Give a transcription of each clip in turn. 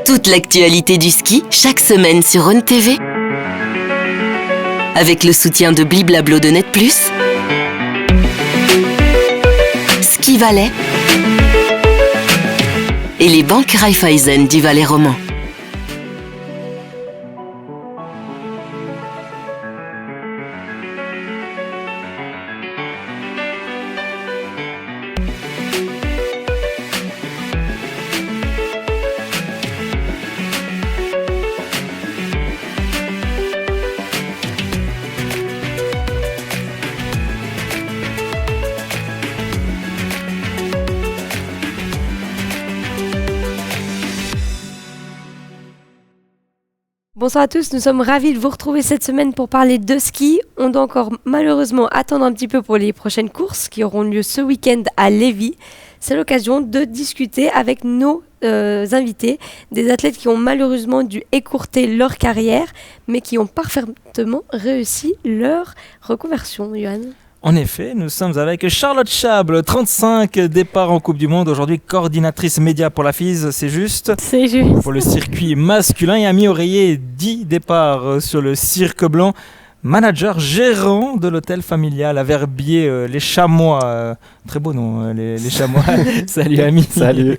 Toute l'actualité du ski, chaque semaine sur Rhône TV. Avec le soutien de Bliblablo de Net+, Ski Valais et les banques Raiffeisen du Valais roman. Bonsoir à tous, nous sommes ravis de vous retrouver cette semaine pour parler de ski. On doit encore malheureusement attendre un petit peu pour les prochaines courses qui auront lieu ce week-end à Lévis. C'est l'occasion de discuter avec nos invités, des athlètes qui ont malheureusement dû écourter leur carrière, mais qui ont parfaitement réussi leur reconversion. Johan. En effet, nous sommes avec Charlotte Chable, 35 départs en Coupe du Monde, aujourd'hui coordinatrice média pour la FISE, c'est juste. C'est juste. Pour le circuit masculin, et Ami Oreiller, 10 départs sur le Cirque Blanc, manager gérant de l'hôtel familial à Verbier, les Chamois. Très beau nom, les Chamois. Salut Ami. Salut.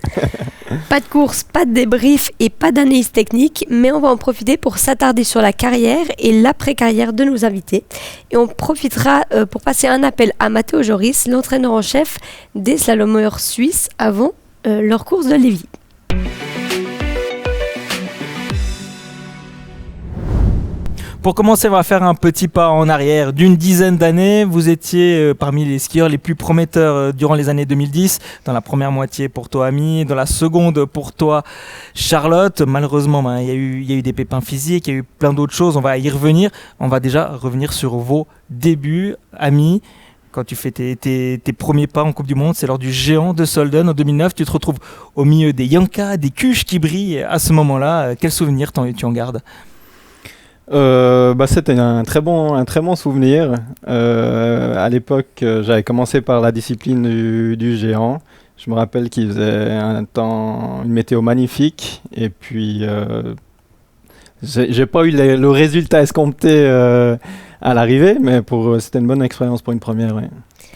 Pas de course, pas de débrief et pas d'analyse technique, mais on va en profiter pour s'attarder sur la carrière et l'après-carrière de nos invités. Et on profitera pour passer un appel à Matteo Joris, l'entraîneur en chef des slalomeurs suisses avant leur course de Lévis. Pour commencer, on va faire un petit pas en arrière. D'une dizaine d'années, vous étiez parmi les skieurs les plus prometteurs durant les années 2010. Dans la première moitié pour toi, Ami. Dans la seconde pour toi, Charlotte. Malheureusement, il y a eu des pépins physiques, il y a eu plein d'autres choses. On va y revenir. On va déjà revenir sur vos débuts, Ami. Quand tu fais tes premiers pas en Coupe du Monde, c'est lors du géant de Solden en 2009. Tu te retrouves au milieu des Yankas, des Cuches qui brillent à ce moment-là. Quel souvenir tu en gardes ? C'était un très bon souvenir. À l'époque, j'avais commencé par la discipline du géant. Je me rappelle qu'il faisait une météo magnifique. Et puis, j'ai pas eu le résultat escompté à l'arrivée, mais c'était une bonne expérience pour une première. Ouais.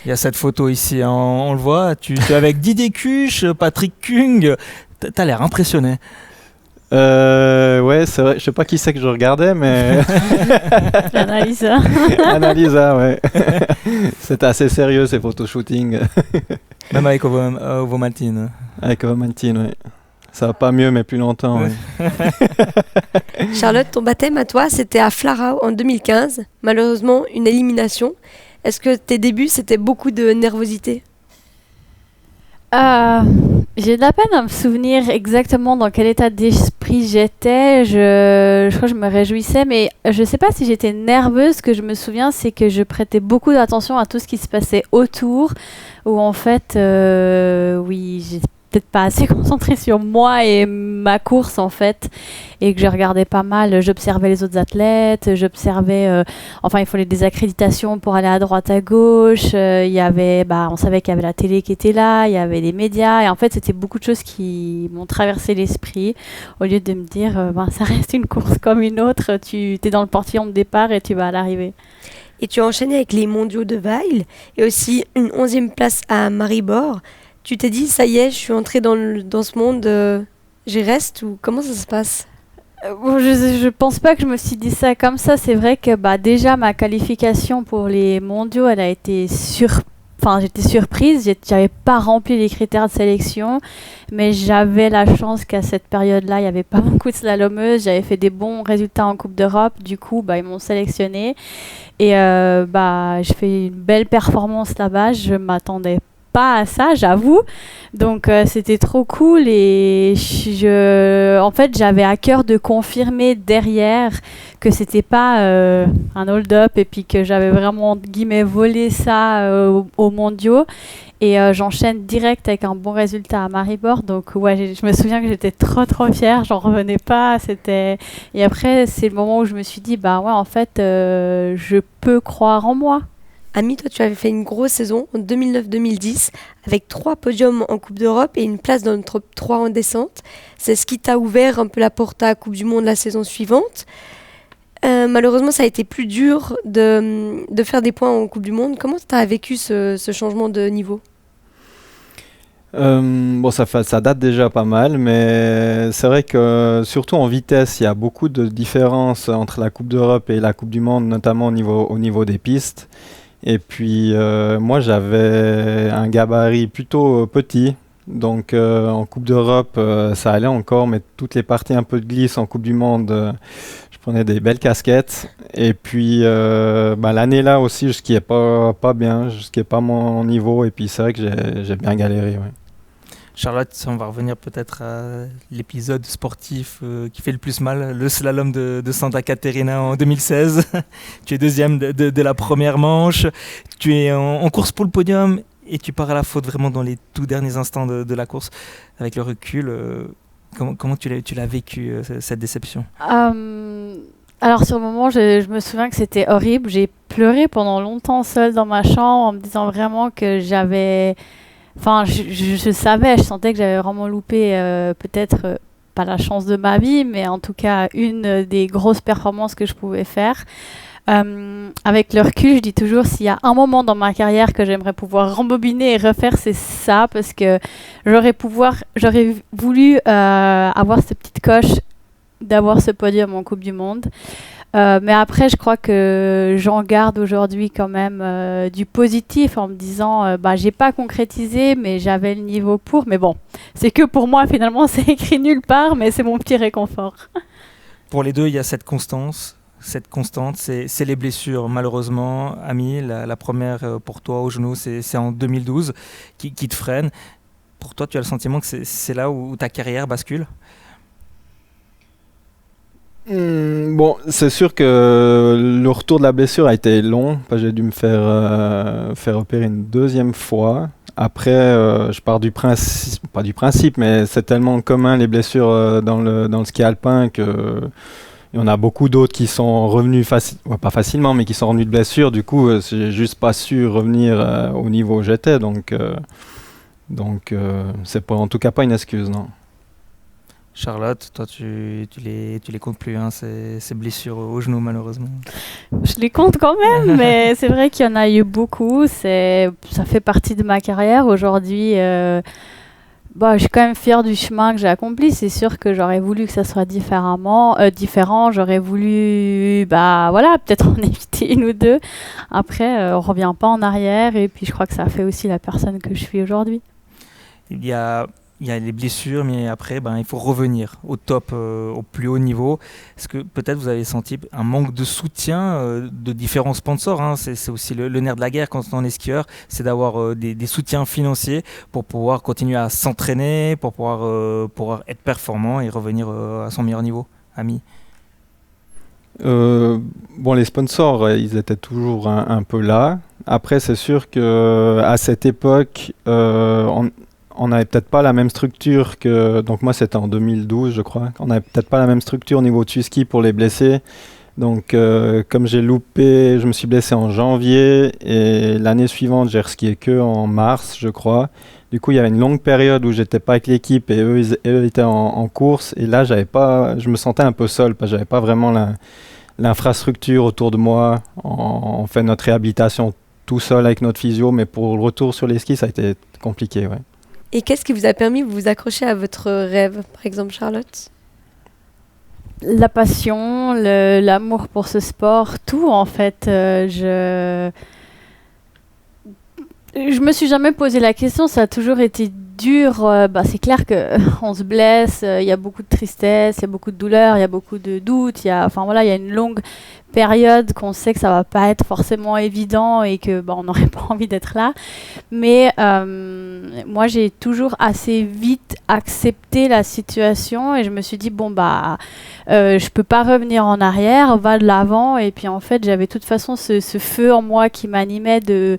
Il y a cette photo ici, on le voit. Tu es avec Didier Cuche, Patrick Kung. T'as l'air impressionné. Ouais, c'est vrai. Je sais pas qui c'est que je regardais, mais Annalisa. Annalisa, ouais. C'était assez sérieux ces photoshootings. Même avec Ovomaltine. Avec Ovomaltine, ouais. Ça va pas mieux, mais plus longtemps. Ouais. Charlotte, ton baptême à toi, c'était à Flarau en 2015. Malheureusement, une élimination. Est-ce que tes débuts, c'était beaucoup de nervosité ? J'ai de la peine à me souvenir exactement dans quel état d'esprit j'étais. Je crois que je me réjouissais, mais je sais pas si j'étais nerveuse. Ce que je me souviens, c'est que je prêtais beaucoup d'attention à tout ce qui se passait autour, où en fait, oui, j'étais peut-être pas assez concentrée sur moi et ma course en fait, et que je regardais pas mal, j'observais les autres athlètes, j'observais, il fallait des accréditations pour aller à droite à gauche, il y avait, on savait qu'il y avait la télé qui était là, il y avait les médias, et en fait c'était beaucoup de choses qui m'ont traversé l'esprit, au lieu de me dire, ça reste une course comme une autre, tu es dans le portillon de départ et tu vas à l'arrivée. Et tu as enchaîné avec les mondiaux de Weil, et aussi une 11e place à Maribor. Tu t'es dit, ça y est, je suis entrée dans ce monde, j'y reste, ou comment ça se passe ? Je pense pas que je me suis dit ça comme ça. C'est vrai que déjà ma qualification pour les mondiaux, elle a été j'étais surprise. J'avais pas rempli les critères de sélection, mais j'avais la chance qu'à cette période-là, il y avait pas beaucoup de slalomeuses. J'avais fait des bons résultats en Coupe d'Europe. Du coup, ils m'ont sélectionnée et je fais une belle performance là-bas. Je m'attendais pas à ça, j'avoue. Donc c'était trop cool et en fait j'avais à cœur de confirmer derrière que c'était pas un hold-up et puis que j'avais vraiment entre guillemets volé ça aux mondiaux, et j'enchaîne direct avec un bon résultat à Maribor. Donc ouais, je me souviens que j'étais trop fière, j'en revenais pas. Et après c'est le moment où je me suis dit en fait je peux croire en moi. Ami, toi, tu avais fait une grosse saison en 2009-2010 avec 3 podiums en Coupe d'Europe et une place dans le top 3 en descente. C'est ce qui t'a ouvert un peu la porte à la Coupe du Monde la saison suivante. Malheureusement, ça a été plus dur de faire des points en Coupe du Monde. Comment tu as vécu ce changement de niveau ? Bon, ça date déjà pas mal, mais c'est vrai que surtout en vitesse, il y a beaucoup de différences entre la Coupe d'Europe et la Coupe du Monde, notamment au niveau des pistes. Et puis moi, j'avais un gabarit plutôt petit, donc en Coupe d'Europe, ça allait encore, mais toutes les parties un peu de glisse en Coupe du Monde, je prenais des belles casquettes. Et puis l'année là aussi, je skiais pas bien, je skiais pas mon niveau, et puis c'est vrai que j'ai bien galéré. Ouais. Charlotte, on va revenir peut-être à l'épisode sportif qui fait le plus mal, le slalom de Santa Caterina en 2016. Tu es deuxième de la première manche, tu es en course pour le podium et tu pars à la faute vraiment dans les tout derniers instants de la course. Avec le recul, comment tu l'as vécu, cette déception ? Alors sur le moment, je me souviens que c'était horrible. J'ai pleuré pendant longtemps seule dans ma chambre en me disant vraiment que j'avais... Enfin, je savais, je sentais que j'avais vraiment loupé peut-être pas la chance de ma vie, mais en tout cas une des grosses performances que je pouvais faire. Avec le recul, je dis toujours, s'il y a un moment dans ma carrière que j'aimerais pouvoir rembobiner et refaire, c'est ça, parce que j'aurais voulu avoir cette petite coche d'avoir ce podium en Coupe du Monde. Mais après, je crois que j'en garde aujourd'hui quand même du positif en me disant j'ai pas concrétisé, mais j'avais le niveau pour. Mais bon, c'est que pour moi, finalement, c'est écrit nulle part, mais c'est mon petit réconfort. Pour les deux, il y a cette constante, c'est les blessures. Malheureusement, Ami, la première pour toi au genou, c'est en 2012 qui te freine. Pour toi, tu as le sentiment que c'est là où ta carrière bascule ? Bon, c'est sûr que le retour de la blessure a été long. J'ai dû me faire opérer une deuxième fois. Après, je pars du principe, pas du principe, mais c'est tellement commun les blessures dans le ski alpin que il y en a beaucoup d'autres qui sont revenus pas facilement, mais qui sont revenus de blessure. Du coup, j'ai juste pas su revenir au niveau où j'étais. Donc c'est pas, en tout cas pas une excuse, non. Charlotte, toi, tu les comptes plus, hein, ces blessures au genou, malheureusement. Je les compte quand même, mais c'est vrai qu'il y en a eu beaucoup. Ça fait partie de ma carrière. Aujourd'hui, je suis quand même fière du chemin que j'ai accompli. C'est sûr que j'aurais voulu que ça soit différent. J'aurais voulu, peut-être en éviter une ou deux. Après, on revient pas en arrière. Et puis, je crois que ça fait aussi la personne que je suis aujourd'hui. Il y a les blessures, mais après, il faut revenir au top, au plus haut niveau. Est-ce que peut-être vous avez senti un manque de soutien de différents sponsors, hein, c'est aussi le nerf de la guerre quand on est skieur, c'est d'avoir des soutiens financiers pour pouvoir continuer à s'entraîner, pour pouvoir être performant et revenir à son meilleur niveau, Ami. Les sponsors, ils étaient toujours un peu là. Après, c'est sûr qu'à cette époque, on n'avait peut-être pas la même structure donc moi c'était en 2012 je crois, on n'avait peut-être pas la même structure au niveau du ski pour les blessés, donc comme je me suis blessé en janvier et l'année suivante j'ai reskié que en mars je crois, du coup il y avait une longue période où j'étais pas avec l'équipe et eux étaient en course, et là je me sentais un peu seul parce que j'avais pas vraiment l'infrastructure autour de moi. On fait notre réhabilitation tout seul avec notre physio, mais pour le retour sur les skis ça a été compliqué, ouais. Et qu'est-ce qui vous a permis de vous accrocher à votre rêve, par exemple, Charlotte ? La passion, l'amour pour ce sport, tout en fait. Je me suis jamais posé la question, ça a toujours été dur. C'est clair qu'on se blesse, il y a beaucoup de tristesse, il y a beaucoup de douleur, il y a beaucoup de doutes, il y a une longue période qu'on sait que ça va pas être forcément évident et que on n'aurait pas envie d'être là. Mais moi, j'ai toujours assez vite accepté la situation et je me suis dit je peux pas revenir en arrière, on va de l'avant. Et puis en fait, j'avais de toute façon ce feu en moi qui m'animait de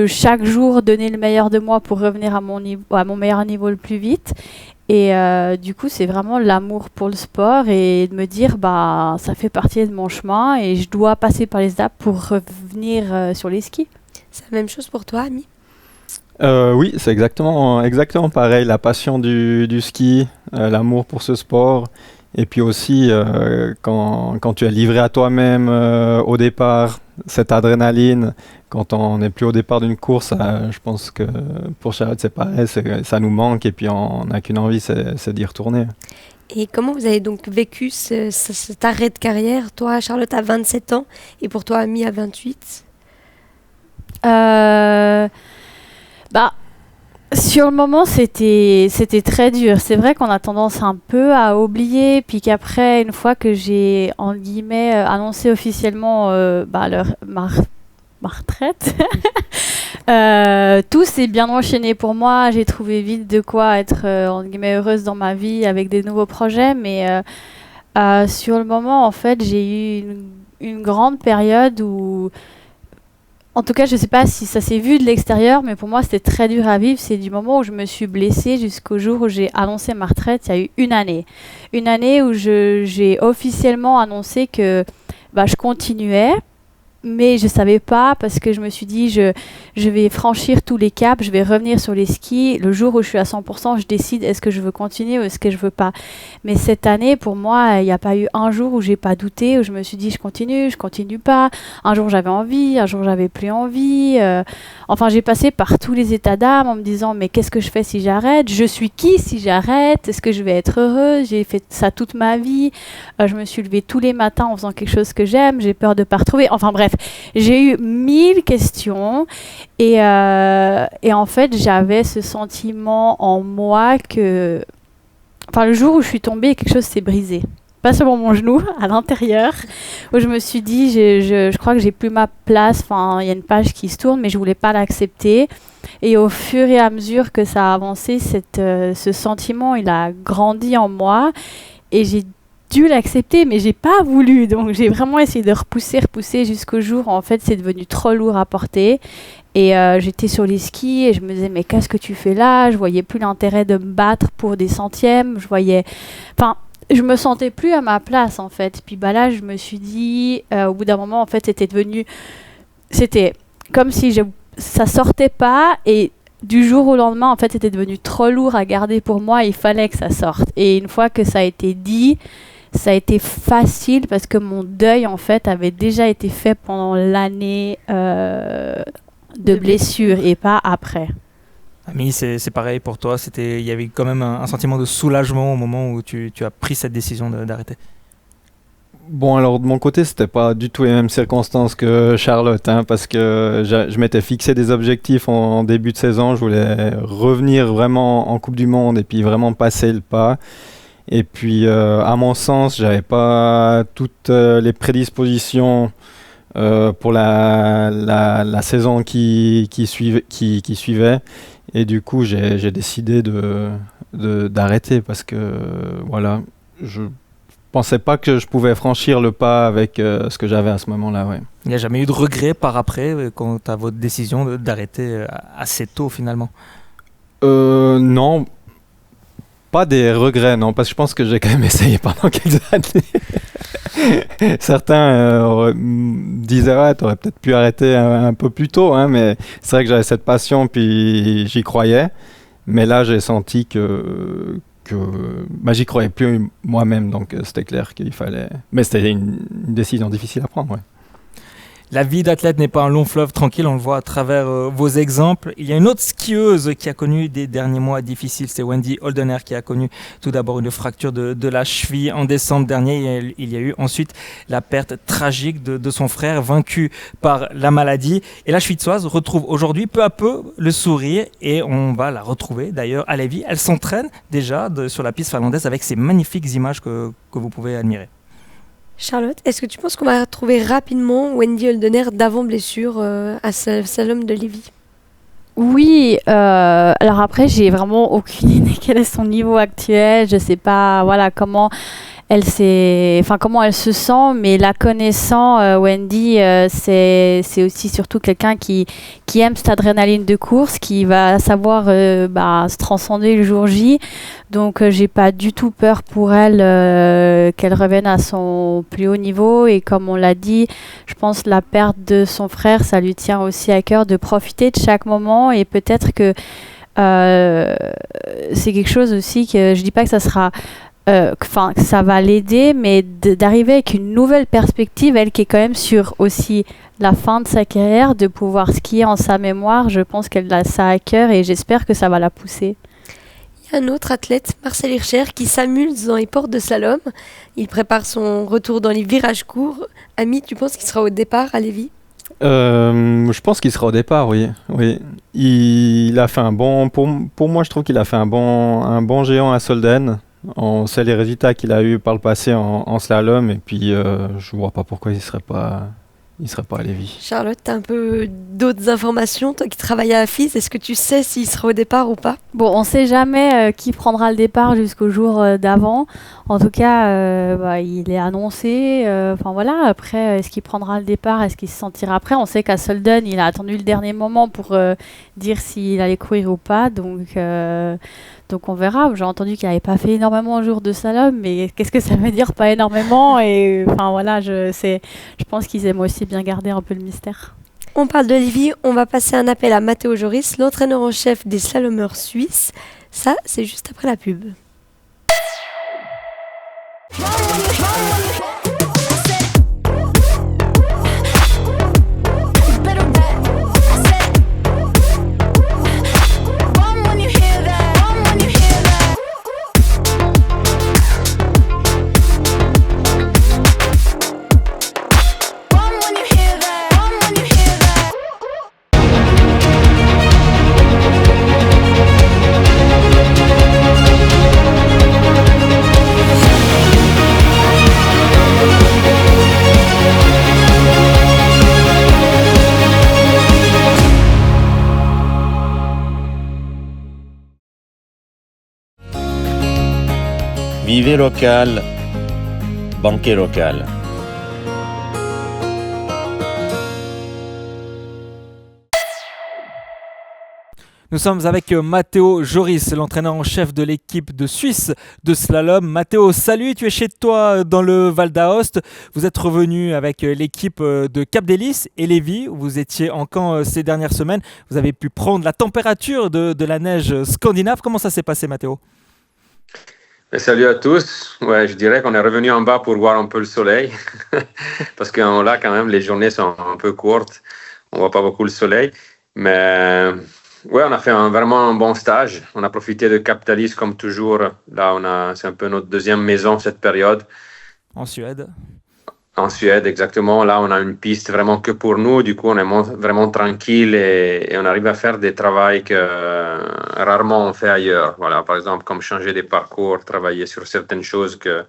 chaque jour donner le meilleur de moi pour revenir à mon meilleur niveau le plus vite. Et du coup, c'est vraiment l'amour pour le sport et de me dire, ça fait partie de mon chemin et je dois passer par les étapes pour revenir sur les skis. C'est la même chose pour toi, Ami? Oui, c'est exactement pareil. La passion du ski, l'amour pour ce sport. Et puis aussi, quand tu es livré à toi-même au départ, cette adrénaline, quand on n'est plus au départ d'une course, je pense que pour Charlotte, c'est pareil, ça nous manque et puis on n'a qu'une envie, c'est d'y retourner. Et comment vous avez donc vécu cet arrêt de carrière? Toi, Charlotte, à 27 ans et pour toi, Ami, à 28? Sur le moment, c'était très dur. C'est vrai qu'on a tendance un peu à oublier, puis qu'après, une fois que j'ai, en guillemets, annoncé officiellement ma retraite, tout s'est bien enchaîné pour moi. J'ai trouvé vite de quoi être, en guillemets, heureuse dans ma vie avec des nouveaux projets, mais sur le moment, en fait, j'ai eu une grande période où... En tout cas, je ne sais pas si ça s'est vu de l'extérieur, mais pour moi, c'était très dur à vivre. C'est du moment où je me suis blessée jusqu'au jour où j'ai annoncé ma retraite. Il y a eu une année. Une année où j'ai officiellement annoncé que je continuais, mais je ne savais pas parce que je me suis dit, je vais franchir tous les caps, je vais revenir sur les skis. Le jour où je suis à 100%, je décide est-ce que je veux continuer ou est-ce que je ne veux pas. Mais cette année, pour moi, il n'y a pas eu un jour où je n'ai pas douté, où je me suis dit je continue pas. Un jour, j'avais envie, un jour, j'avais plus envie. Enfin, j'ai passé par tous les états d'âme en me disant mais qu'est-ce que je fais si j'arrête? Je suis qui si j'arrête? Est-ce que je vais être heureuse? J'ai fait ça toute ma vie. Je me suis levée tous les matins en faisant quelque chose que j'aime. J'ai peur de ne pas retrouver. Enfin bref, j'ai eu 1000 questions et en fait, j'avais ce sentiment en moi que... Enfin, le jour où je suis tombée, quelque chose s'est brisé. Pas seulement mon genou, à l'intérieur, où je me suis dit, je crois que j'ai plus ma place. Enfin, il y a une page qui se tourne, mais je voulais pas l'accepter. Et au fur et à mesure que ça a avancé, ce sentiment, il a grandi en moi. Et j'ai dû l'accepter, mais j'ai pas voulu. Donc, j'ai vraiment essayé de repousser jusqu'au jour où, en fait, c'est devenu trop lourd à porter. Et j'étais sur les skis et je me disais, mais qu'est-ce que tu fais là? Je voyais plus l'intérêt de me battre pour des centièmes. Je me sentais plus à ma place, en fait. Puis là, je me suis dit, au bout d'un moment, en fait, c'était comme si ça sortait pas et du jour au lendemain, en fait, c'était devenu trop lourd à garder pour moi. Il fallait que ça sorte. Et une fois que ça a été dit, ça a été facile parce que mon deuil, en fait, avait déjà été fait pendant l'année de blessure et pas après. Ami, c'est pareil pour toi. Il y avait quand même un sentiment de soulagement au moment où tu as pris cette décision d'arrêter. Bon, alors de mon côté, c'était pas du tout les mêmes circonstances que Charlotte, parce que je m'étais fixé des objectifs en début de saison. Je voulais revenir vraiment en Coupe du Monde et puis vraiment passer le pas. Et puis, à mon sens, j'avais pas toutes les prédispositions pour la saison qui suivait. Et du coup, j'ai décidé d'arrêter parce que, voilà, je pensais pas que je pouvais franchir le pas avec ce que j'avais à ce moment-là. Ouais. Il n'y a jamais eu de regret par après quant à votre décision d'arrêter assez tôt finalement? Non, pas des regrets, non, parce que je pense que j'ai quand même essayé pendant quelques années. Certains disaient ouais, t'aurais peut-être pu arrêter un peu plus tôt, mais c'est vrai que j'avais cette passion puis j'y croyais. Mais là, j'ai senti que j'y croyais plus moi-même, donc c'était clair qu'il fallait. Mais c'était une décision difficile à prendre. Ouais. La vie d'athlète n'est pas un long fleuve tranquille, on le voit à travers vos exemples. Il y a une autre skieuse qui a connu des derniers mois difficiles, c'est Wendy Holdener qui a connu tout d'abord une fracture de la cheville en décembre dernier. Il y a eu ensuite la perte tragique de son frère vaincu par la maladie. Et la Schwitzoise retrouve aujourd'hui peu à peu le sourire et on va la retrouver d'ailleurs à Lévis. Elle s'entraîne déjà sur la piste finlandaise avec ces magnifiques images que vous pouvez admirer. Charlotte, est-ce que tu penses qu'on va retrouver rapidement Wendy Holdener d'avant blessure à Slalom de Lévis? Oui, alors après, j'ai vraiment aucune idée quel est son niveau actuel. Je sais pas, voilà, comment comment elle se sent, mais la connaissant, Wendy, c'est aussi surtout quelqu'un qui aime cette adrénaline de course, qui va savoir se transcender le jour J. Donc, j'ai pas du tout peur pour elle qu'elle revienne à son plus haut niveau. Et comme on l'a dit, je pense la perte de son frère, ça lui tient aussi à cœur de profiter de chaque moment. Et peut-être que c'est quelque chose aussi que je dis pas que ça sera que ça va l'aider, mais d'arriver avec une nouvelle perspective, elle qui est quand même sur aussi la fin de sa carrière, de pouvoir skier en sa mémoire. Je pense qu'elle a ça à cœur et j'espère que ça va la pousser. Il y a un autre athlète, Marcel Hirscher, qui s'amuse dans les portes de slalom. Il prépare son retour dans les virages courts. Ami, tu penses qu'il sera au départ à Lévis ? Je pense qu'il sera au départ, oui. Il a fait un bon... Pour moi, je trouve qu'il a fait un bon géant à Solden. On sait les résultats qu'il a eu par le passé en slalom. Et puis, je ne vois pas pourquoi il ne serait pas à Lévis. Charlotte, tu as un peu d'autres informations, toi qui travailles à la FIS. Est-ce que tu sais s'il sera au départ ou pas ? Bon, on ne sait jamais qui prendra le départ jusqu'au jour d'avant. En tout cas, il est annoncé. Après, est-ce qu'il prendra le départ ? Est-ce qu'il se sentira prêt ? On sait qu'à Solden, il a attendu le dernier moment pour dire s'il allait courir ou pas. Donc on verra. J'ai entendu qu'il n'avait pas fait énormément de jours de slalom, mais qu'est-ce que ça veut dire pas énormément ? Et je pense qu'ils aiment aussi bien garder un peu le mystère. On parle de Lévis, on va passer un appel à Matteo Joris, l'entraîneur en chef des slalomeurs suisses. Ça, c'est juste après la pub. Vivez local, banquet local. Nous sommes avec Matteo Joris, l'entraîneur en chef de l'équipe de Suisse de slalom. Matteo, salut, tu es chez toi dans le Val d'Aoste. Vous êtes revenu avec l'équipe de Cap d'Hélice et Lévis. Vous étiez en camp ces dernières semaines. Vous avez pu prendre la température de la neige scandinave. Comment ça s'est passé, Matteo ? Salut à tous. Ouais, je dirais qu'on est revenu en bas pour voir un peu le soleil. Parce que là, quand même, les journées sont un peu courtes. On voit pas beaucoup le soleil. Mais ouais, on a fait vraiment un bon stage. On a profité de Cap d'Hélice comme toujours. Là, c'est un peu notre deuxième maison cette période. En Suède. En Suède, exactement. Là, on a une piste vraiment que pour nous. Du coup, on est vraiment tranquille et on arrive à faire des travaux que rarement on fait ailleurs. Voilà, par exemple, comme changer des parcours, travailler sur certaines choses que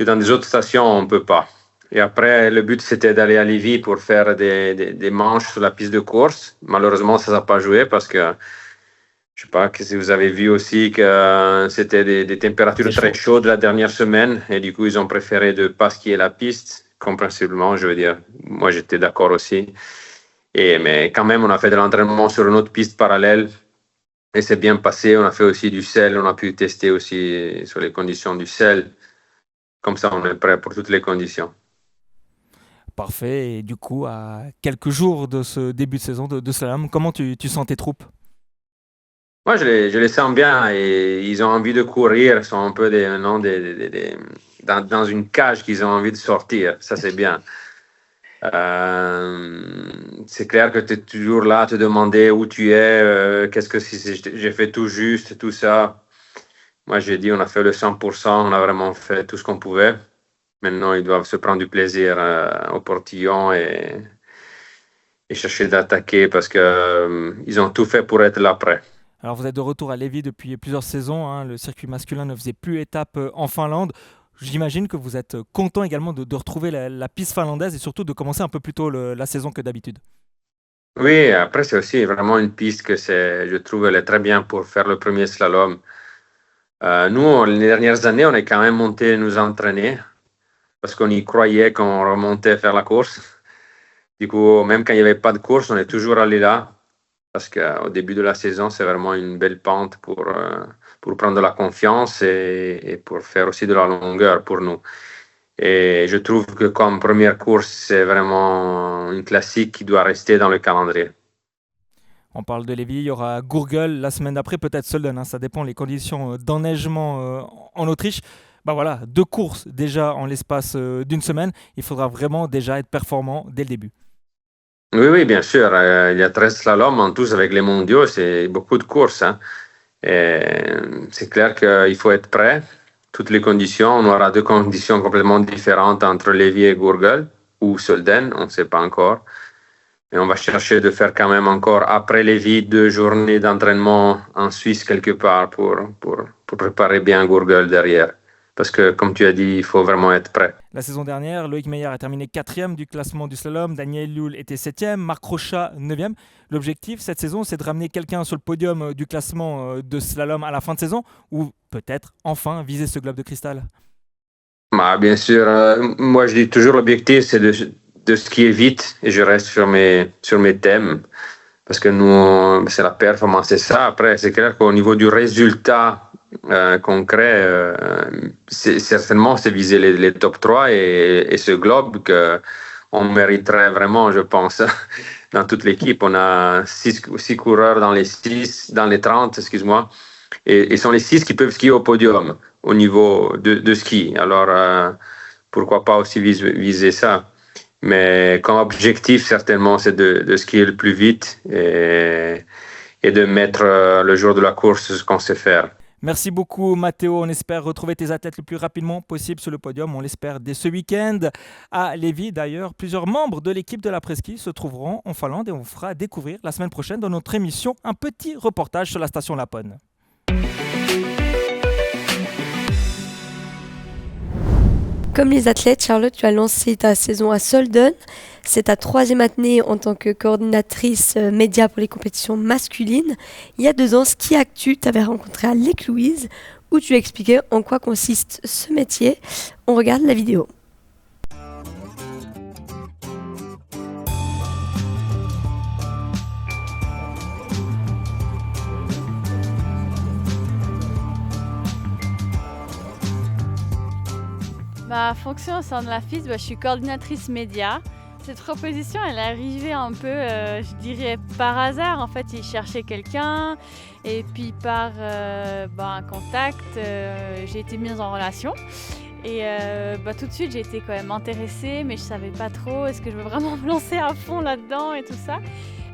dans des autres stations, on ne peut pas. Et après, le but, c'était d'aller à Lévis pour faire des manches sur la piste de course. Malheureusement, ça n'a pas joué parce que je ne sais pas si vous avez vu aussi que c'était des températures très chaudes la dernière semaine et du coup, ils ont préféré de ne pas skier la piste, comprensiblement, je veux dire. Moi, j'étais d'accord aussi. Mais quand même, on a fait de l'entraînement sur une autre piste parallèle et c'est bien passé. On a fait aussi du sel, on a pu tester aussi sur les conditions du sel. Comme ça, on est prêt pour toutes les conditions. Parfait. Et du coup, à quelques jours de ce début de saison de slalom, comment tu sens tes troupes ? Moi, je les sens bien et ils ont envie de courir. Ils sont un peu dans une cage qu'ils ont envie de sortir. Ça, c'est bien. C'est clair que tu es toujours là à te demander où tu es, qu'est-ce que j'ai fait tout juste, tout ça. Moi, j'ai dit on a fait le 100%, on a vraiment fait tout ce qu'on pouvait. Maintenant, ils doivent se prendre du plaisir au portillon et chercher d'attaquer parce qu'ils ont tout fait pour être là près. Alors vous êtes de retour à Lévis depuis plusieurs saisons. Hein. Le circuit masculin ne faisait plus étape en Finlande. J'imagine que vous êtes content également de retrouver la piste finlandaise et surtout de commencer un peu plus tôt la saison que d'habitude. Oui, après c'est aussi vraiment une piste que je trouve elle est très bien pour faire le premier slalom. Nous, les dernières années, on est quand même monté nous entraîner parce qu'on y croyait qu'on remontait faire la course. Du coup, même quand il n'y avait pas de course, on est toujours allé là parce qu'au début de la saison, c'est vraiment une belle pente pour prendre de la confiance et pour faire aussi de la longueur pour nous. Et je trouve que comme première course, c'est vraiment une classique qui doit rester dans le calendrier. On parle de Lévis, il y aura Gurgel la semaine d'après, peut-être Solden, ça dépend les conditions d'enneigement en Autriche. Bah voilà, 2 courses déjà en l'espace d'une semaine. Il faudra vraiment déjà être performant dès le début. Oui, bien sûr. Il y a 13 slaloms en tous avec les mondiaux, c'est beaucoup de courses. Et c'est clair qu'il faut être prêt. Toutes les conditions, on aura 2 conditions complètement différentes entre Lévis et Gurgel ou Solden, on ne sait pas encore. Et on va chercher de faire quand même encore après Lévis 2 journées d'entraînement en Suisse quelque part pour préparer bien Gurgel derrière. Parce que, comme tu as dit, il faut vraiment être prêt. La saison dernière, Loïc Meyer a terminé 4e du classement du slalom, Daniel Lioul était 7e, Marc Rochat 9e. L'objectif cette saison, c'est de ramener quelqu'un sur le podium du classement de slalom à la fin de saison ou peut-être enfin viser ce globe de cristal. Bien sûr, moi je dis toujours l'objectif, c'est de skier vite et je reste sur mes thèmes parce que nous, c'est la performance, c'est ça. Après, c'est clair qu'au niveau du résultat concret, certainement, c'est viser les top 3 et ce globe qu'on mériterait vraiment, je pense, dans toute l'équipe. On a 6 coureurs dans les 30, excuse-moi, et sont les 6 qui peuvent skier au podium au niveau de ski. Alors, pourquoi pas aussi viser ça? Mais comme objectif, certainement, c'est de skier le plus vite et de mettre le jour de la course ce qu'on sait faire. Merci beaucoup Matteo, on espère retrouver tes athlètes le plus rapidement possible sur le podium, on l'espère dès ce week-end. À Lévis d'ailleurs, plusieurs membres de l'équipe de la Presqu'île se trouveront en Finlande et on vous fera découvrir la semaine prochaine dans notre émission un petit reportage sur la station Lapone. Comme les athlètes, Charlotte, tu as lancé ta saison à Solden. C'est ta 3e année en tant que coordinatrice média pour les compétitions masculines. Il y a 2 ans, Ski Actu t'avais rencontré à Lake Louise où tu expliquais en quoi consiste ce métier. On regarde la vidéo. Ma fonction au sein de la FIS, je suis coordinatrice média. Cette proposition, elle est arrivée un peu, je dirais, par hasard. En fait, ils cherchaient quelqu'un et puis par un contact, j'ai été mise en relation. Et tout de suite, j'ai été quand même intéressée, mais je ne savais pas trop, est-ce que je veux vraiment me lancer à fond là-dedans et tout ça.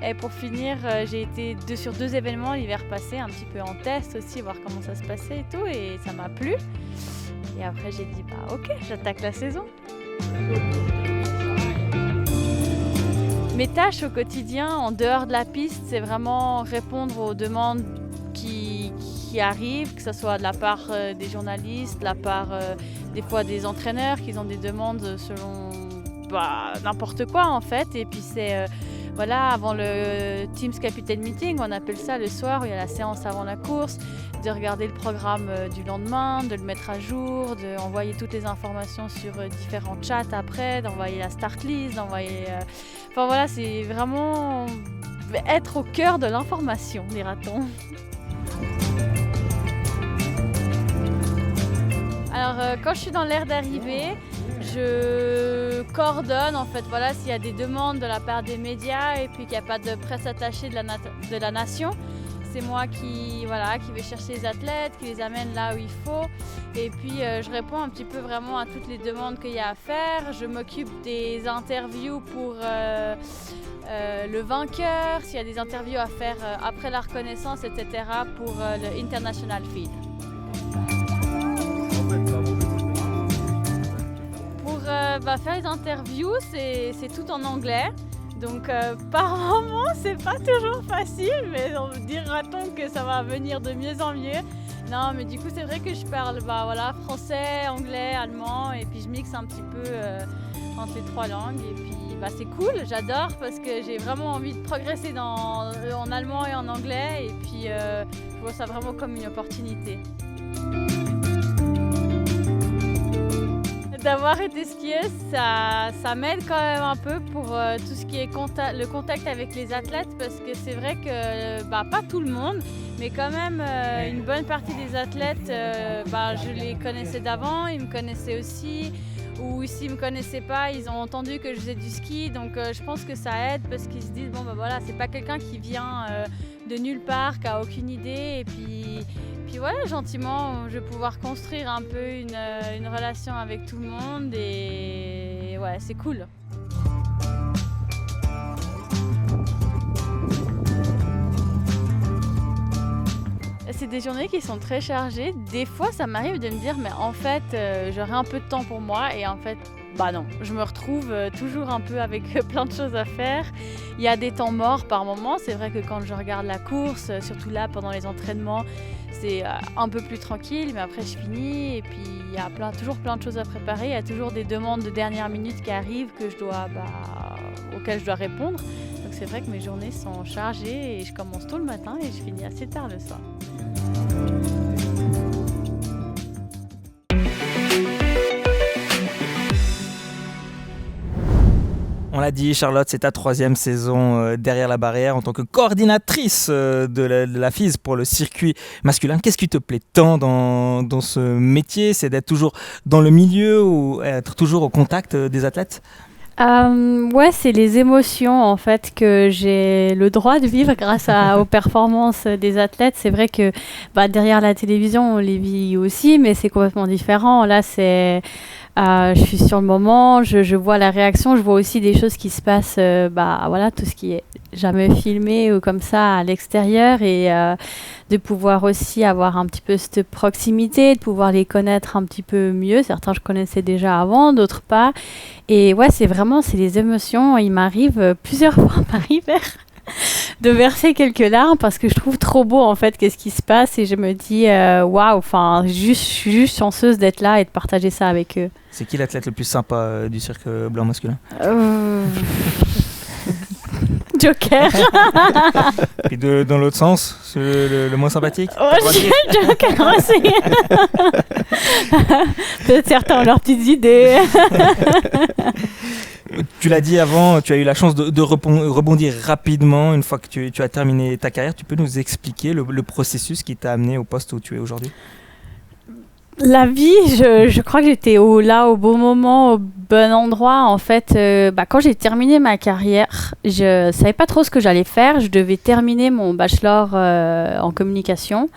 Et pour finir, j'ai été sur 2 événements l'hiver passé, un petit peu en test aussi, voir comment ça se passait et tout, et ça m'a plu. Et après, j'ai dit, ok, j'attaque la saison. Mes tâches au quotidien, en dehors de la piste, c'est vraiment répondre aux demandes qui arrivent, que ce soit de la part des journalistes, de la part des fois des entraîneurs qui ont des demandes selon n'importe quoi en fait. Et puis c'est avant le Teams Captain Meeting, on appelle ça le soir, où il y a la séance avant la course, de regarder le programme du lendemain, de le mettre à jour, d'envoyer toutes les informations sur différents chats après, d'envoyer la start list, d'envoyer... c'est vraiment être au cœur de l'information, dira-t-on. Alors, quand je suis dans l'aire d'arrivée, je coordonne en fait, s'il y a des demandes de la part des médias et puis qu'il n'y a pas de presse attachée de la nation. C'est moi qui vais chercher les athlètes, qui les amène là où il faut. Et puis je réponds un petit peu vraiment à toutes les demandes qu'il y a à faire. Je m'occupe des interviews pour le vainqueur, s'il y a des interviews à faire après la reconnaissance, etc. pour le International Feed. Pour faire les interviews, c'est tout en anglais. Donc par moment, c'est pas toujours facile, mais on dira-t-on que ça va venir de mieux en mieux. Non, mais du coup, c'est vrai que je parle français, anglais, allemand, et puis je mixe un petit peu entre les 3 langues. Et puis c'est cool, j'adore parce que j'ai vraiment envie de progresser en allemand et en anglais. Et puis je vois ça vraiment comme une opportunité. D'avoir été skieuse, ça m'aide quand même un peu pour tout ce qui est le contact avec les athlètes, parce que c'est vrai que pas tout le monde, mais quand même une bonne partie des athlètes, je les connaissais d'avant, ils me connaissaient aussi, ou s'ils ne me connaissaient pas, ils ont entendu que je faisais du ski, donc je pense que ça aide parce qu'ils se disent c'est pas quelqu'un qui vient de nulle part, qui a aucune idée, et puis voilà, gentiment, je vais pouvoir construire un peu une relation avec tout le monde et ouais, c'est cool. C'est des journées qui sont très chargées. Des fois, ça m'arrive de me dire, mais en fait, j'aurai un peu de temps pour moi et en fait, non. Je me retrouve toujours un peu avec plein de choses à faire. Il y a des temps morts par moment. C'est vrai que quand je regarde la course, surtout là, pendant les entraînements, c'est un peu plus tranquille, mais après je finis et puis il y a toujours plein de choses à préparer, il y a toujours des demandes de dernière minute qui arrivent auxquelles je dois répondre. Donc c'est vrai que mes journées sont chargées et je commence tôt le matin et je finis assez tard le soir. On l'a dit, Charlotte, c'est ta 3e saison derrière la barrière en tant que coordinatrice de la FIS pour le circuit masculin. Qu'est-ce qui te plaît tant dans ce métier ? C'est d'être toujours dans le milieu ou être toujours au contact des athlètes ? C'est les émotions en fait que j'ai le droit de vivre grâce aux performances des athlètes. C'est vrai que derrière la télévision, on les vit aussi, mais c'est complètement différent. Là, je suis sur le moment, je vois la réaction, je vois aussi des choses qui se passent, tout ce qui est jamais filmé ou comme ça à l'extérieur et de pouvoir aussi avoir un petit peu cette proximité, de pouvoir les connaître un petit peu mieux. Certains je connaissais déjà avant, d'autres pas. Et ouais, c'est les émotions. Il m'arrive plusieurs fois par hiver de verser quelques larmes parce que je trouve trop beau en fait qu'est-ce qui se passe et je me dis waouh, je suis juste chanceuse d'être là et de partager ça avec eux. C'est qui l'athlète le plus sympa du cirque blanc masculin ? Joker. Et dans l'autre sens, le moins sympathique ? Joker aussi. Peut-être certains ont leurs petites idées. Tu l'as dit avant, tu as eu la chance de rebondir rapidement une fois que tu as terminé ta carrière. Tu peux nous expliquer le processus qui t'a amené au poste où tu es aujourd'hui ? La vie, je crois que j'étais au bon moment, au bon endroit. En fait, quand j'ai terminé ma carrière, je savais pas trop ce que j'allais faire. Je devais terminer mon bachelor en communication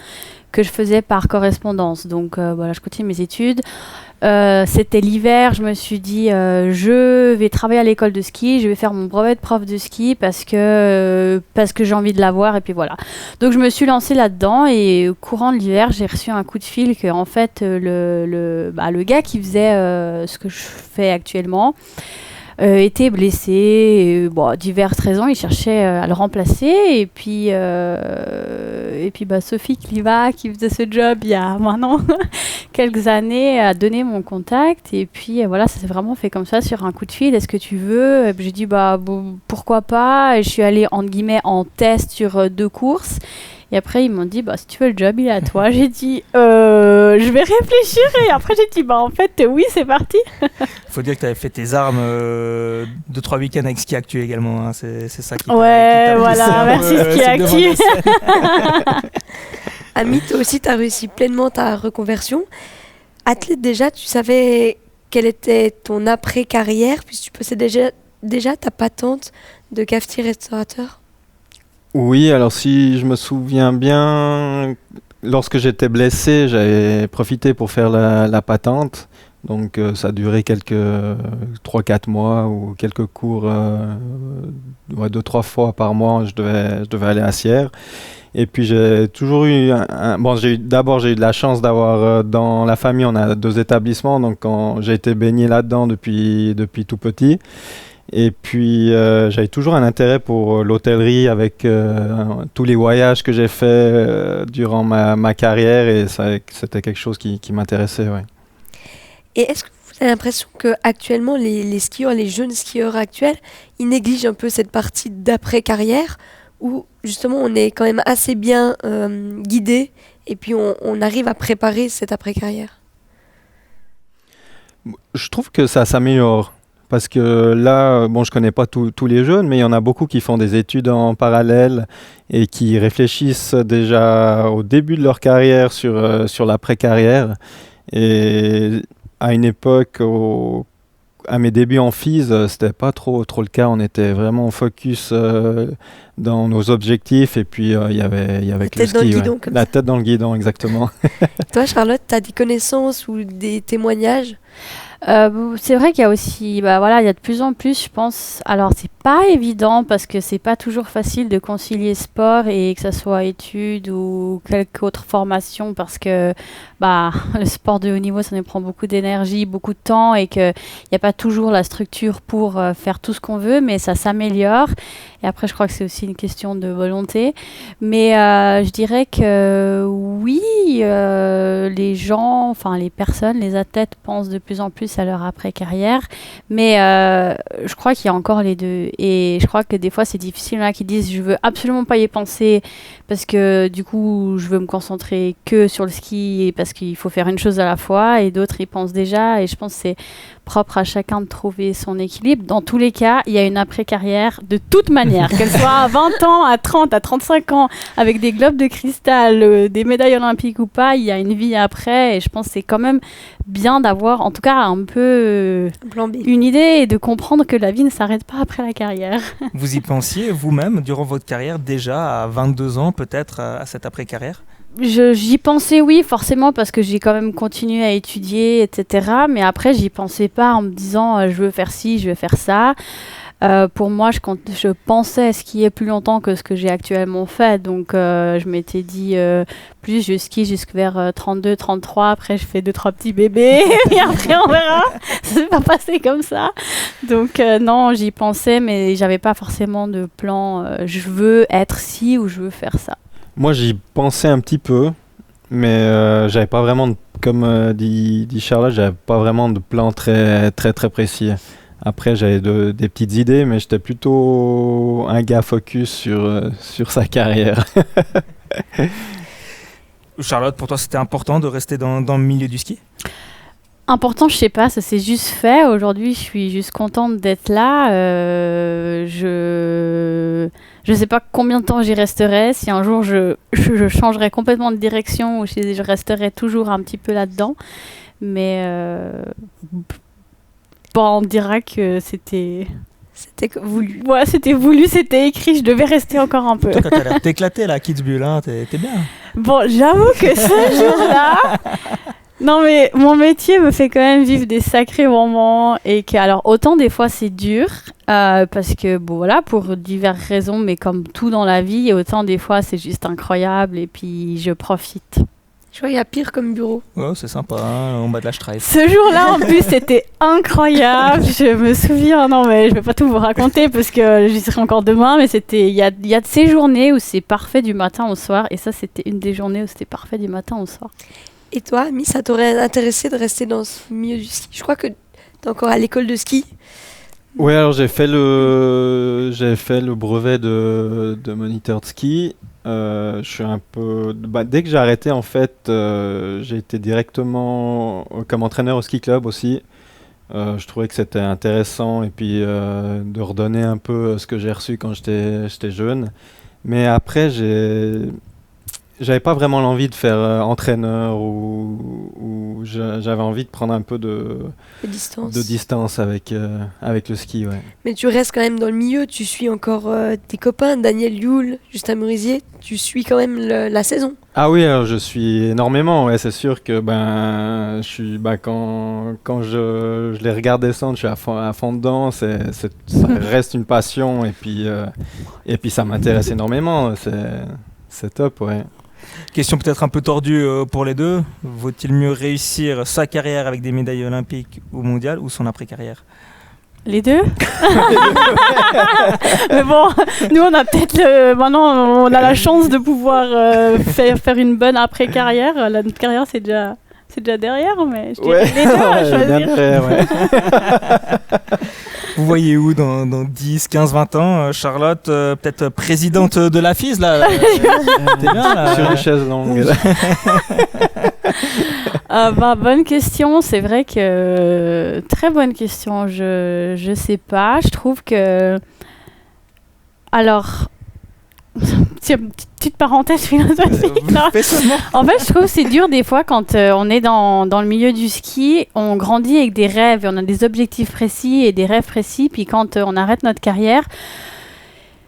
que je faisais par correspondance. Donc je continue mes études. C'était l'hiver, je me suis dit je vais travailler à l'école de ski, je vais faire mon brevet de prof de ski parce que j'ai envie de l'avoir et puis voilà. Donc je me suis lancée là-dedans et au courant de l'hiver, j'ai reçu un coup de fil que en fait le gars qui faisait ce que je fais actuellement était blessé, diverses raisons, il cherchait à le remplacer et puis Sophie Cliva qui faisait ce job il y a maintenant quelques années a donné mon contact et puis ça s'est vraiment fait comme ça sur un coup de fil, est-ce que tu veux, et puis j'ai dit pourquoi pas, et je suis allée entre guillemets en test sur 2 courses. Et après, ils m'ont dit, si tu veux le job, il est à toi. J'ai dit, je vais réfléchir. Et après, j'ai dit, en fait, oui, c'est parti. Il faut dire que tu avais fait tes armes 2-3 week-ends avec Ski Actu également. Hein. C'est ça qui t'a merci Ski Actu. Ami, toi aussi, tu as réussi pleinement ta reconversion. Athlète déjà, tu savais quelle était ton après-carrière, puisque tu possédais déjà ta patente de cafetier-restaurateur ? Oui, alors si je me souviens bien, lorsque j'étais blessé, j'avais profité pour faire la patente. Donc ça a duré quelques 3-4 mois ou quelques cours 2-3 fois par mois, je devais aller à Sierre. Et puis j'ai toujours eu j'ai eu de la chance d'avoir dans la famille, on a 2 établissements, donc j'ai été baigné là-dedans depuis tout petit. Et puis j'avais toujours un intérêt pour l'hôtellerie avec tous les voyages que j'ai fait durant ma carrière, et c'était quelque chose qui m'intéressait. Ouais. Et est-ce que vous avez l'impression qu'actuellement les skieurs, les jeunes skieurs actuels, ils négligent un peu cette partie d'après-carrière, où justement on est quand même assez bien guidé et puis on arrive à préparer cette après-carrière? Je trouve que ça s'améliore. Parce que là, bon, je connais pas tous les jeunes, mais il y en a beaucoup qui font des études en parallèle et qui réfléchissent déjà au début de leur carrière sur l'après-carrière. Et à une époque, à mes débuts en FIS, c'était pas trop le cas. On était vraiment focus dans nos objectifs et puis il y avait que le ski. Dans le guidon, comme la ça. tête dans le guidon, exactement. Toi, Charlotte, tu as des connaissances ou des témoignages? C'est vrai qu'il y a aussi, il y a de plus en plus, je pense. Alors, c'est pas évident parce que c'est pas toujours facile de concilier sport et que ça soit études ou quelque autre formation parce que le sport de haut niveau, ça nous prend beaucoup d'énergie, beaucoup de temps et qu'il n'y a pas toujours la structure pour faire tout ce qu'on veut, mais ça s'améliore. Et après, je crois que c'est aussi une question de volonté. Mais je dirais que oui, les gens, enfin les personnes, les athlètes pensent de plus en plus à leur après-carrière. Mais je crois qu'il y a encore les deux. Et je crois que des fois, c'est difficile. Il y en a qui disent, je veux absolument pas y penser parce que du coup, je veux me concentrer que sur le ski et parce qu'il faut faire une chose à la fois. Et d'autres, ils pensent déjà. Et je pense que c'est propre à chacun de trouver son équilibre. Dans tous les cas, il y a une après-carrière de toute manière, qu'elle soit à 20 ans, à 30, à 35 ans, avec des globes de cristal, des médailles olympiques ou pas, il y a une vie après et je pense que c'est quand même bien d'avoir en tout cas un peu une idée et de comprendre que la vie ne s'arrête pas après la carrière. Vous y pensiez vous-même durant votre carrière déjà à 22 ans peut-être à cette après-carrière? J'y pensais, oui, forcément, parce que j'ai quand même continué à étudier, etc. Mais après, j'y pensais pas en me disant je veux faire ci, je veux faire ça. Pour moi, je pensais skier plus longtemps que ce que j'ai actuellement fait. Donc, je m'étais dit, plus je skie jusqu'à 32, 33. Après, je fais 2-3 petits bébés. Et après, on verra. Ça s'est pas passé comme ça. Donc, non, j'y pensais, mais j'avais pas forcément de plan. Je veux être ci ou je veux faire ça. Moi, j'y pensais un petit peu, mais j'avais pas vraiment, comme dit Charlotte, j'avais pas vraiment de plan très précis. Après, j'avais des petites idées, mais j'étais plutôt un gars focus sur sa carrière. Charlotte, pour toi, c'était important de rester dans le milieu du ski? Important, je sais pas, ça s'est juste fait. Aujourd'hui, je suis juste contente d'être là. Je sais pas combien de temps j'y resterai. Si un jour je changerai complètement de direction ou si je resterai toujours un petit peu là-dedans. Mais on dira que c'était voulu. Ouais, c'était voulu, c'était écrit. Je devais rester encore un peu. Toi, t'as l'air éclaté là, Kitzbühel, hein, t'es bien. Bon, j'avoue que ce jour-là. Non mais mon métier me fait quand même vivre des sacrés moments et que alors autant des fois c'est dur parce que bon voilà pour diverses raisons mais comme tout dans la vie et autant des fois c'est juste incroyable et puis je profite. Je vois il y a pire comme bureau. Ouais, c'est sympa, hein, en bas de la Streif. Ce jour-là en plus c'était incroyable. Je me souviens non mais je vais pas tout vous raconter parce que j'y serai encore demain mais c'était il y a de ces journées où c'est parfait du matin au soir et ça c'était une des journées où c'était parfait du matin au soir. Et toi, Ami, ça t'aurait intéressé de rester dans ce milieu du ski? Je crois que t'es encore à l'école de ski. Oui, alors j'ai fait le brevet de moniteur de ski. Je suis un peu... dès que j'ai arrêté, en fait, j'ai été directement comme entraîneur au ski club aussi. Je trouvais que c'était intéressant et puis de redonner un peu ce que j'ai reçu quand j'étais jeune. Mais après, j'avais pas vraiment l'envie de faire entraîneur ou j'avais envie de prendre un peu de distance avec le ski. Ouais. Mais tu restes quand même dans le milieu, tu suis encore tes copains, Daniel Yule, Justin Murisier, tu suis quand même la saison. Ah oui, alors je suis énormément, ouais, c'est sûr que je suis, quand je les regarde descendre, je suis à fond dedans, ça reste une passion et puis ça m'intéresse énormément, c'est top, ouais. Question peut-être un peu tordue pour les deux. Vaut-il mieux réussir sa carrière avec des médailles olympiques ou mondiales ou son après-carrière? Les deux. Mais bon, nous on a peut-être maintenant on a la chance de pouvoir faire une bonne après-carrière. Notre carrière c'est déjà derrière, mais je dirais les deux à choisir. Bien fait, ouais. Vous voyez où dans 10, 15, 20 ans, Charlotte, peut-être présidente de la FIS, là. T'es bien, là. Sur une chaise longue. Bonne question. C'est vrai que très bonne question. Je sais pas. Je trouve que alors petite parenthèse philosophique. là. En fait, je trouve que c'est dur des fois quand on est dans le milieu du ski, on grandit avec des rêves, et on a des objectifs précis et des rêves précis. Puis quand on arrête notre carrière,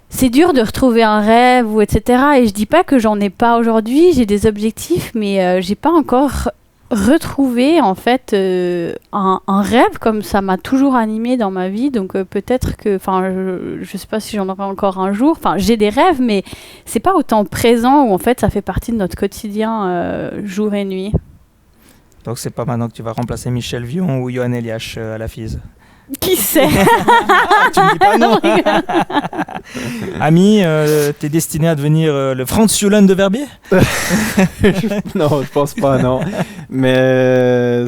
c'est dur de retrouver un rêve ou etc. Et je dis pas que j'en ai pas aujourd'hui, j'ai des objectifs, mais j'ai pas encore retrouvé en fait un rêve comme ça m'a toujours animé dans ma vie. Donc peut-être que, enfin, je sais pas si j'en aurai encore un jour. Enfin, j'ai des rêves, mais c'est pas autant présent où en fait ça fait partie de notre quotidien jour et nuit. Donc c'est pas maintenant que tu vas remplacer Michel Vion ou Johan Eliash à la FIS. Qui sait? Tu me dis pas non. Ami, t'es destiné à devenir le Franz Julen de Verbier? Non, je pense pas, non. Mais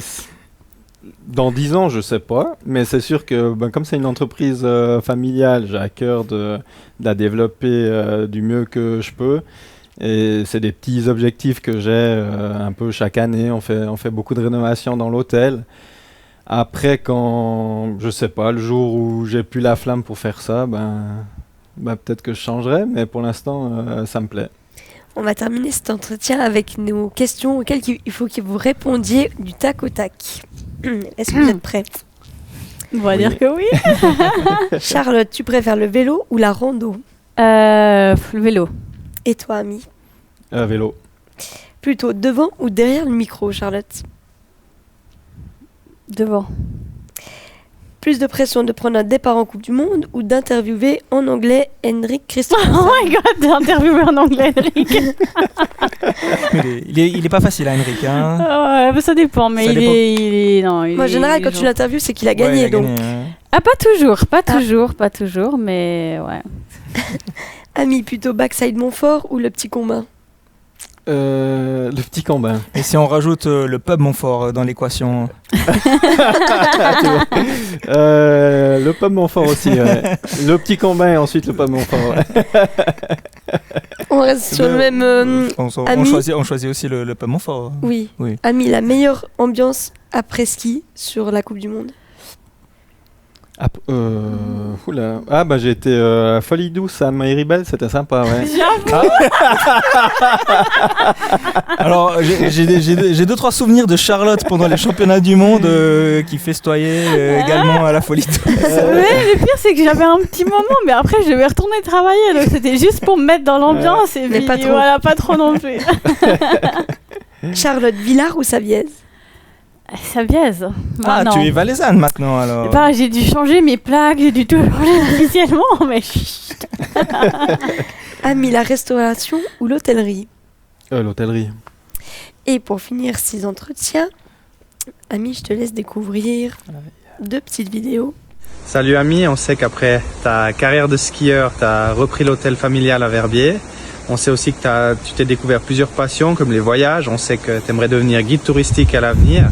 dans 10 ans, je sais pas. Mais c'est sûr que comme c'est une entreprise familiale, j'ai à cœur de la développer du mieux que je peux. Et c'est des petits objectifs que j'ai un peu chaque année. On fait beaucoup de rénovations dans l'hôtel. Après, quand, je sais pas, le jour où j'ai plus la flamme pour faire ça, peut-être que je changerai, mais pour l'instant, ça me plaît. On va terminer cet entretien avec nos questions auxquelles il faut que vous répondiez du tac au tac. Est-ce que vous êtes prêts? On va dire que oui. Charlotte, tu préfères le vélo ou la rando? Le vélo. Et toi, Ami? Vélo. Plutôt devant ou derrière le micro, Charlotte? Devant. Plus de pression de prendre un départ en Coupe du Monde ou d'interviewer en anglais Henrik Christophersen? Oh my god, d'interviewer en anglais, Henrik. il est pas facile, hein, Henrik. Hein. Ouais, ça dépend, mais Ça il dépend. est. Non, Moi, en général, quand tu l'interviews, c'est qu'il a gagné. Ouais, il a donc. gagné, ouais. Ah, pas toujours, mais ouais. Ami, plutôt backside Montfort ou le petit combat? Le petit Cambin. Et si on rajoute le pub Montfort dans l'équation? Le pub Montfort aussi, ouais. Le petit Cambin et ensuite le pub Montfort. On reste sur le même. Ami. On choisit aussi le pub Montfort. Oui. Oui. Ami, la meilleure ambiance après ski sur la Coupe du Monde? Oula. J'ai été à la Folie Douce à Mayribel, c'était sympa, ouais. Alors, j'ai 2-3 souvenirs de Charlotte pendant les championnats du monde qui festoyait également à la Folie Douce. Ouais, le pire, c'est que j'avais un petit moment, mais après, je devais retourner travailler. Donc, c'était juste pour me mettre dans l'ambiance. Et mais puis, pas trop. Voilà, pas trop non plus. Charlotte, Villars ou Savièse? Savièse. Ah, tu es valaisanne maintenant alors. J'ai dû changer mes plaques, j'ai dû tout changer officiellement, mais chut. Ami, la restauration ou l'hôtellerie? L'hôtellerie. Et pour finir ces entretiens, Ami, je te laisse découvrir 2 petites vidéos. Salut Ami, on sait qu'après ta carrière de skieur, tu as repris l'hôtel familial à Verbier. On sait aussi que tu t'es découvert plusieurs passions comme les voyages. On sait que tu aimerais devenir guide touristique à l'avenir.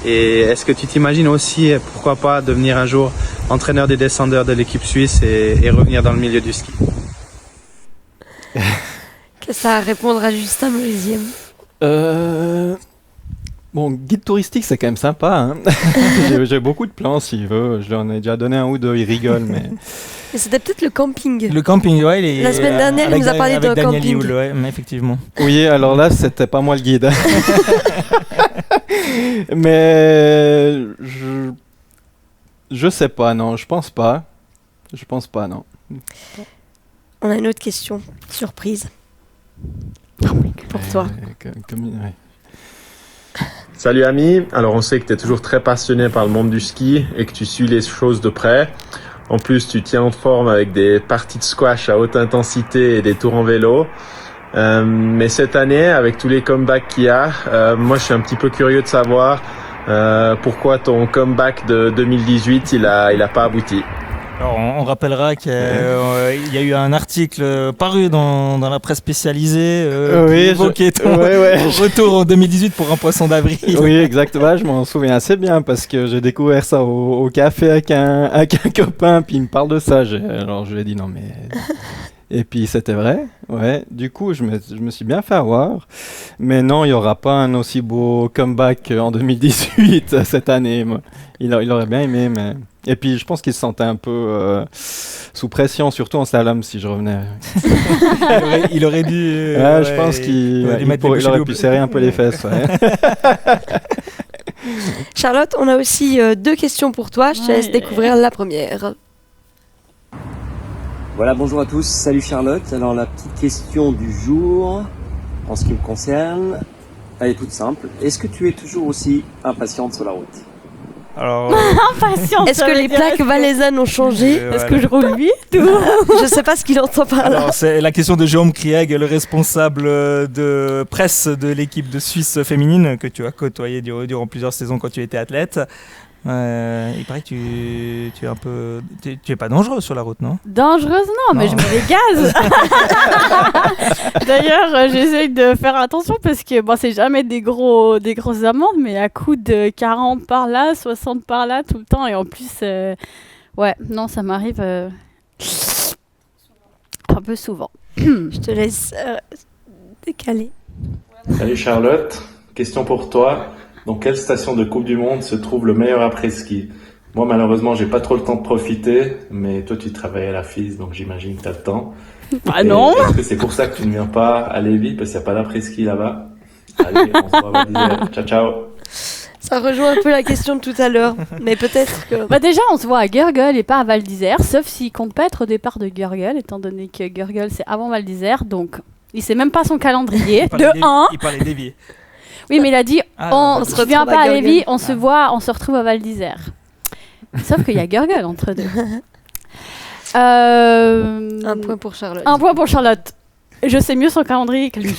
Et est-ce que tu t'imagines aussi, pourquoi pas, devenir un jour entraîneur des descendeurs de l'équipe suisse et revenir dans le milieu du ski? Qu'est-ce que ça à répondre à Justin Merisier? Bon, guide touristique, c'est quand même sympa. Hein. J'ai beaucoup de plans s'il veut. Je lui en ai déjà donné un ou deux, il rigole. Mais c'était peut-être le camping. Le camping, ouais. La semaine dernière, il nous a parlé de Daniel camping. Lioul, ouais, mais effectivement. oui, alors là, c'était pas moi le guide. Mais je sais pas, non. Je pense pas, non. On a une autre question, surprise. Pour toi. Ouais. Salut Ami, alors on sait que tu es toujours très passionné par le monde du ski et que tu suis les choses de près. En plus, tu tiens en forme avec des parties de squash à haute intensité et des tours en vélo. Mais cette année, avec tous les comebacks qu'il y a, moi je suis un petit peu curieux de savoir pourquoi ton comeback de 2018, il a pas abouti. Alors, on rappellera qu'il y a eu un article paru dans la presse spécialisée qui évoquait ton retour en 2018 pour un poisson d'avril. Oui, exactement. Je m'en souviens assez bien parce que j'ai découvert ça au café avec un copain, puis il me parle de ça. Alors, je lui ai dit non, mais... Et puis c'était vrai, ouais. Du coup, je me suis bien fait avoir. Mais non, il n'y aura pas un aussi beau comeback en 2018 cette année. Il aurait bien aimé, mais... Et puis, je pense qu'il se sentait un peu sous pression, surtout en slalom, si je revenais. il aurait dû... je pense qu'il aurait pu serrer un peu les fesses. Ouais. Charlotte, on a aussi 2 questions pour toi. Je te laisse découvrir la première. Voilà, bonjour à tous, salut Charlotte. Alors la petite question du jour, en ce qui me concerne, elle est toute simple. Est-ce que tu es toujours aussi impatiente sur la route ? Alors, impatiente. Est-ce que les plaques valaisannes ont changé ? Est-ce que je roule vite Je sais pas ce qu'il entend par là. alors, c'est la question de Jérôme Krieg, le responsable de presse de l'équipe de Suisse féminine que tu as côtoyé durant plusieurs saisons quand tu étais athlète. Il paraît que tu es un peu... Tu es pas dangereux sur la route, non ? Dangereuse, non, mais je me dégage. D'ailleurs, j'essaye de faire attention parce que c'est jamais des grosses amendes, mais à coup de 40 par là, 60 par là, tout le temps. Et en plus, non, ça m'arrive un peu souvent. Je te laisse décaler. Salut Charlotte, question pour toi. Dans quelle station de Coupe du Monde se trouve le meilleur après-ski ? Moi, malheureusement, j'ai pas trop le temps de profiter, mais toi, tu travailles à la FIS, donc j'imagine que tu as le temps. Ah non ! Est-ce que c'est pour ça que tu ne viens pas à Lévis, parce qu'il n'y a pas d'après-ski là-bas ? Allez, on se voit à Val-d'Isère. Ciao, ciao. Ça rejoint un peu la question de tout à l'heure, mais peut-être que... déjà, on se voit à Gurgel et pas à Val d'Isère, sauf s'il compte pas être au départ de Gurgel, étant donné que Gurgel, c'est avant Val d'Isère, donc il sait même pas son calendrier. Il parlait d'Évier. Oui, mais il a dit on se revient pas à Lévis, on se retrouve à Val d'Isère. Sauf qu'il y a Gurgel entre deux. Un point pour Charlotte. Un point pour Charlotte. Je sais mieux son calendrier que lui.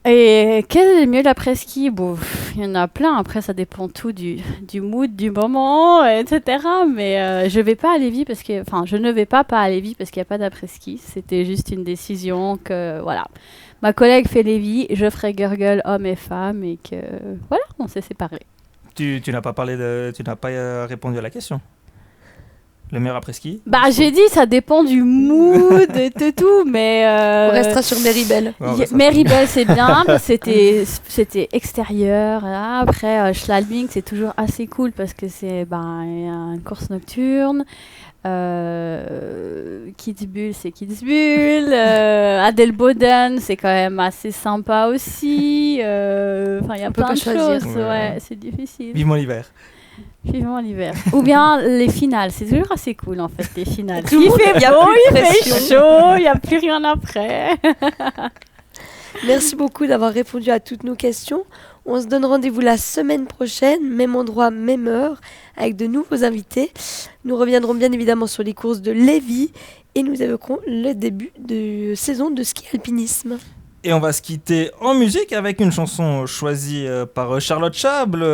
Et quel est mieux l'après-ski ? Bon, il y en a plein. Après, ça dépend tout du mood, du moment, etc. Mais je vais pas à Lévis parce que, je ne vais pas à Lévis parce qu'il n'y a pas d'après-ski. C'était juste une décision que, voilà. Ma collègue fait Lévis, je ferai Gurgel hommes et femmes et que, voilà, on s'est séparés. Tu n'as pas répondu à la question. Le meilleur après-ski ? J'ai dit ça dépend du mood et tout, mais... On restera sur Méribel. Méribel, c'est bien, c'était extérieur. Là. Après, Schladming, c'est toujours assez cool parce que c'est une course nocturne. Kitzbühel, c'est Kitzbühel. Adelboden, c'est quand même assez sympa aussi. Il y a plein de choses. Ouais, c'est difficile. Vivement l'hiver. Vivement l'hiver. Ou bien les finales, c'est toujours assez cool en fait, les finales. Il fait beau, il fait chaud, il n'y a plus rien après. Merci beaucoup d'avoir répondu à toutes nos questions. On se donne rendez-vous la semaine prochaine, même endroit, même heure, avec de nouveaux invités. Nous reviendrons bien évidemment sur les courses de Lévis et nous évoquerons le début de saison de ski alpinisme. Et on va se quitter en musique avec une chanson choisie par Charlotte Chable,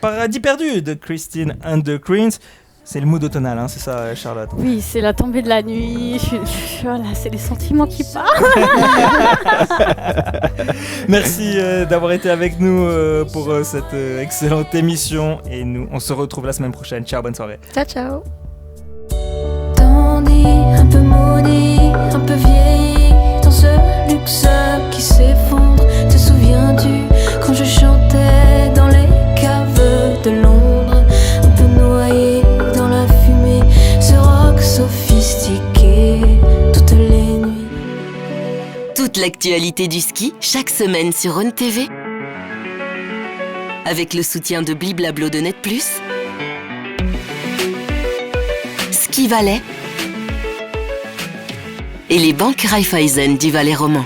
Paradis perdu de Christine and the Queens. C'est le mood automnal, hein, c'est ça, Charlotte? Oui, c'est la tombée de la nuit. Voilà, c'est les sentiments qui parlent. Merci d'avoir été avec nous pour cette excellente émission. Et nous, on se retrouve la semaine prochaine. Ciao, bonne soirée. Ciao, ciao. Tandis, un peu maudit, un peu vieilli, dans ce luxe qui s'effondre. Te souviens-tu quand je chantais dans les caves de Londres, un peu noyé dans la fumée, ce rock sophistiqué toutes les nuits. Toute l'actualité du ski, chaque semaine sur Rhône TV. Avec le soutien de Bliblablo de Net+, Ski Valais et les banques Raiffeisen du Valais roman.